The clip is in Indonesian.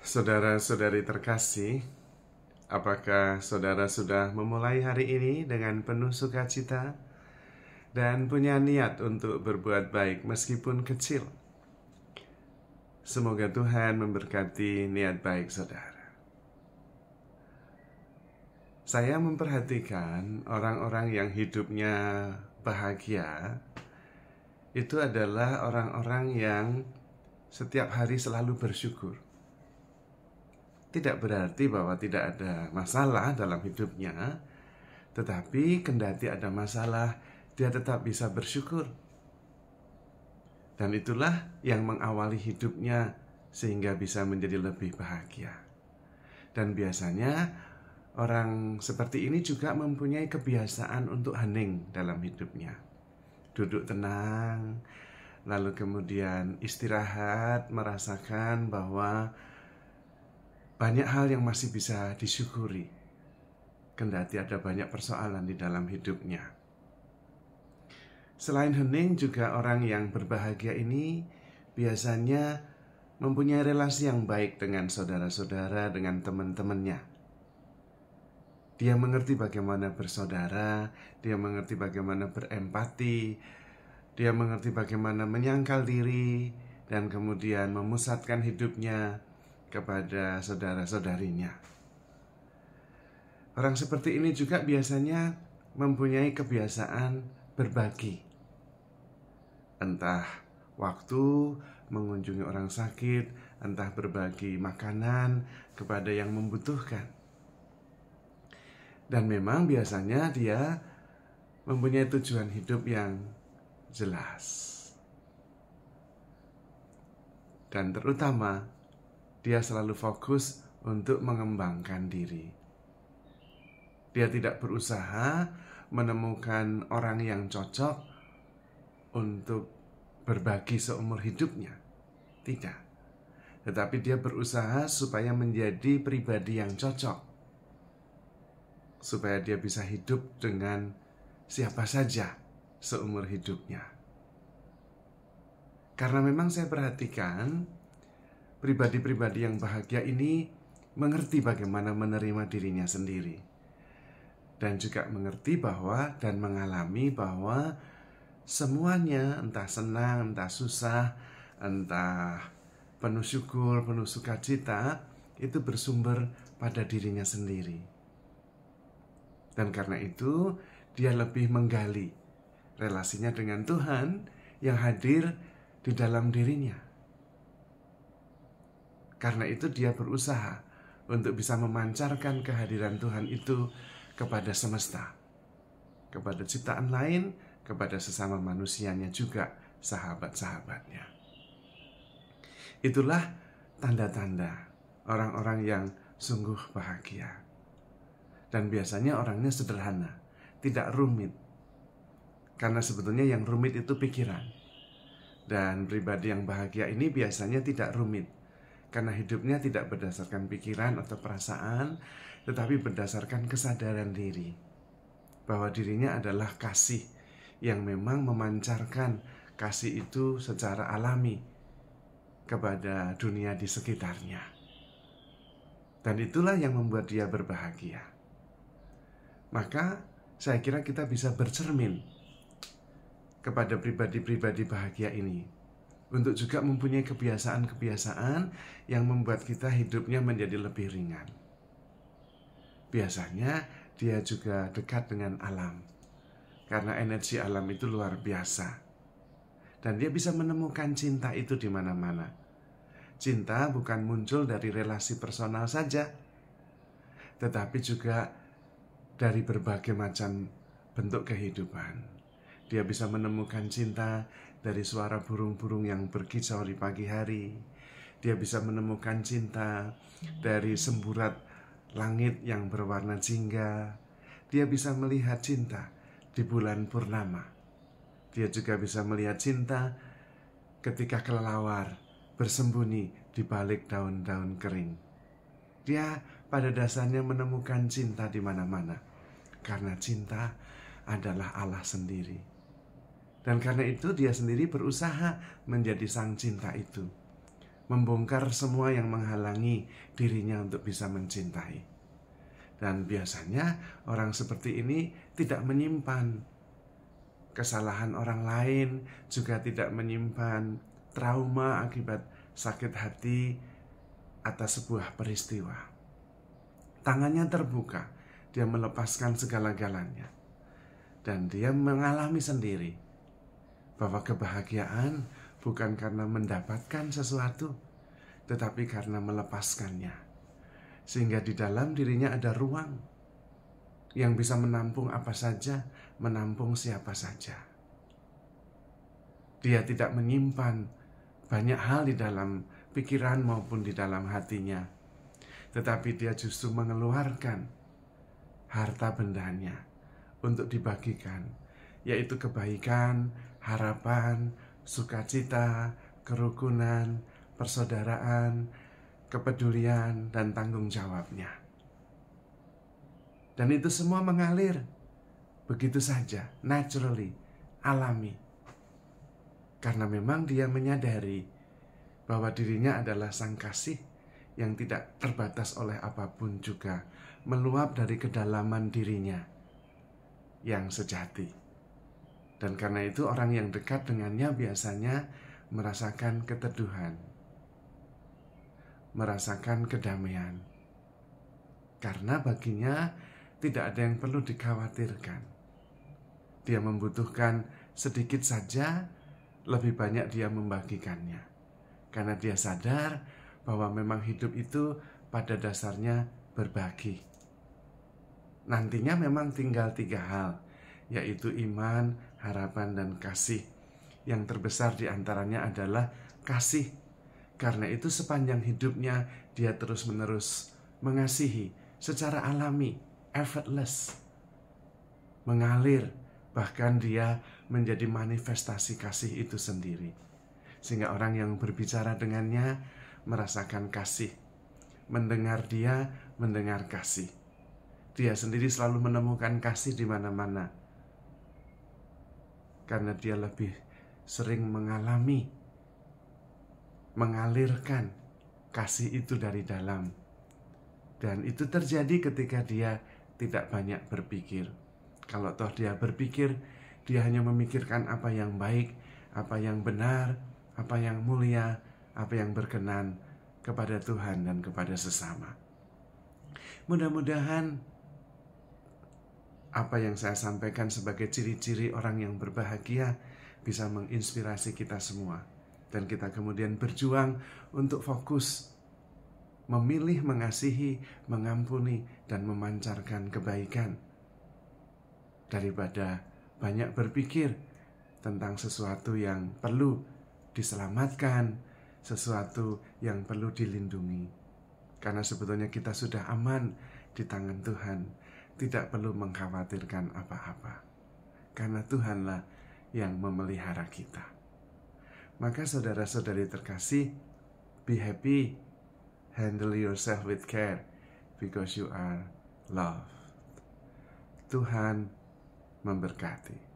Saudara-saudari terkasih, apakah saudara sudah memulai hari ini dengan penuh sukacita dan punya niat untuk berbuat baik meskipun kecil? Semoga Tuhan memberkati niat baik saudara. Saya memperhatikan orang-orang yang hidupnya bahagia itu adalah orang-orang yang setiap hari selalu bersyukur. Tidak berarti bahwa tidak ada masalah dalam hidupnya, tetapi kendati ada masalah, dia tetap bisa bersyukur. Dan itulah yang mengawali hidupnya sehingga bisa menjadi lebih bahagia. Dan biasanya orang seperti ini juga mempunyai kebiasaan untuk hening dalam hidupnya. Duduk tenang, lalu kemudian istirahat, merasakan bahwa banyak hal yang masih bisa disyukuri, kendati ada banyak persoalan di dalam hidupnya. Selain hening, juga orang yang berbahagia ini biasanya mempunyai relasi yang baik dengan saudara-saudara, dengan teman-temannya. Dia mengerti bagaimana bersaudara, dia mengerti bagaimana berempati, dia mengerti bagaimana menyangkal diri, dan kemudian memusatkan hidupnya kepada saudara-saudarinya. Orang seperti ini juga biasanya mempunyai kebiasaan berbagi. Entah waktu mengunjungi orang sakit, entah berbagi makanan kepada yang membutuhkan. Dan memang biasanya dia mempunyai tujuan hidup yang jelas. Dan terutama dia selalu fokus untuk mengembangkan diri. Dia tidak berusaha menemukan orang yang cocok untuk berbagi seumur hidupnya. Tidak. Tetapi dia berusaha supaya menjadi pribadi yang cocok, supaya dia bisa hidup dengan siapa saja seumur hidupnya. Karena memang saya perhatikan pribadi-pribadi yang bahagia ini mengerti bagaimana menerima dirinya sendiri, dan juga mengerti bahwa dan mengalami bahwa semuanya, entah senang, entah susah, entah penuh syukur, penuh sukacita, itu bersumber pada dirinya sendiri. Dan karena itu dia lebih menggali relasinya dengan Tuhan yang hadir di dalam dirinya. Karena itu dia berusaha untuk bisa memancarkan kehadiran Tuhan itu kepada semesta, kepada ciptaan lain, kepada sesama manusianya juga, sahabat-sahabatnya. Itulah tanda-tanda orang-orang yang sungguh bahagia. Dan biasanya orangnya sederhana, tidak rumit. Karena sebetulnya yang rumit itu pikiran. Dan pribadi yang bahagia ini biasanya tidak rumit, karena hidupnya tidak berdasarkan pikiran atau perasaan, tetapi berdasarkan kesadaran diri bahwa dirinya adalah kasih yang memang memancarkan kasih itu secara alami kepada dunia di sekitarnya. Dan itulah yang membuat dia berbahagia. Maka saya kira kita bisa bercermin kepada pribadi-pribadi bahagia ini untuk juga mempunyai kebiasaan-kebiasaan yang membuat kita hidupnya menjadi lebih ringan. Biasanya dia juga dekat dengan alam, karena energi alam itu luar biasa. Dan dia bisa menemukan cinta itu di mana-mana. Cinta bukan muncul dari relasi personal saja, tetapi juga dari berbagai macam bentuk kehidupan. Dia bisa menemukan cinta dari suara burung-burung yang berkicau di pagi hari. Dia bisa menemukan cinta dari semburat langit yang berwarna jingga. Dia bisa melihat cinta di bulan purnama. Dia juga bisa melihat cinta ketika kelelawar bersembunyi di balik daun-daun kering. Dia pada dasarnya menemukan cinta di mana-mana, karena cinta adalah Allah sendiri. Dan karena itu dia sendiri berusaha menjadi sang cinta itu, membongkar semua yang menghalangi dirinya untuk bisa mencintai. Dan biasanya orang seperti ini tidak menyimpan kesalahan orang lain, juga tidak menyimpan trauma akibat sakit hati atas sebuah peristiwa. Tangannya terbuka, dia melepaskan segala-galanya. Dan dia mengalami sendiri bahwa kebahagiaan bukan karena mendapatkan sesuatu, tetapi karena melepaskannya. Sehingga di dalam dirinya ada ruang yang bisa menampung apa saja, menampung siapa saja. Dia tidak menyimpan banyak hal di dalam pikiran maupun di dalam hatinya, tetapi dia justru mengeluarkan harta bendanya untuk dibagikan, yaitu kebaikan, harapan, sukacita, kerukunan, persaudaraan, kepedulian, dan tanggung jawabnya. Dan itu semua mengalir begitu saja, naturally, alami. Karena memang dia menyadari bahwa dirinya adalah sang kasih yang tidak terbatas oleh apapun, juga meluap dari kedalaman dirinya yang sejati. Dan karena itu orang yang dekat dengannya biasanya merasakan keteduhan, merasakan kedamaian. Karena baginya tidak ada yang perlu dikhawatirkan. Dia membutuhkan sedikit saja, lebih banyak dia membagikannya. Karena dia sadar bahwa memang hidup itu pada dasarnya berbagi. Nantinya memang tinggal 3 hal, yaitu iman, harapan, dan kasih. Yang terbesar di antaranya adalah kasih. Karena itu sepanjang hidupnya dia terus-menerus mengasihi secara alami, effortless, mengalir. Bahkan dia menjadi manifestasi kasih itu sendiri. Sehingga orang yang berbicara dengannya merasakan kasih. Mendengar dia, mendengar kasih. Dia sendiri selalu menemukan kasih di mana-mana. Karena dia lebih sering mengalami, mengalirkan kasih itu dari dalam. Dan itu terjadi ketika dia tidak banyak berpikir. Kalau toh dia berpikir, dia hanya memikirkan apa yang baik, apa yang benar, apa yang mulia, apa yang berkenan kepada Tuhan dan kepada sesama. Mudah-mudahan apa yang saya sampaikan sebagai ciri-ciri orang yang berbahagia bisa menginspirasi kita semua. Dan kita kemudian berjuang untuk fokus memilih, mengasihi, mengampuni, dan memancarkan kebaikan, daripada banyak berpikir tentang sesuatu yang perlu diselamatkan, sesuatu yang perlu dilindungi. Karena sebetulnya kita sudah aman di tangan Tuhan, tidak perlu mengkhawatirkan apa-apa, karena Tuhanlah yang memelihara kita. Maka saudara-saudari terkasih, be happy, handle yourself with care, because you are loved. Tuhan memberkati.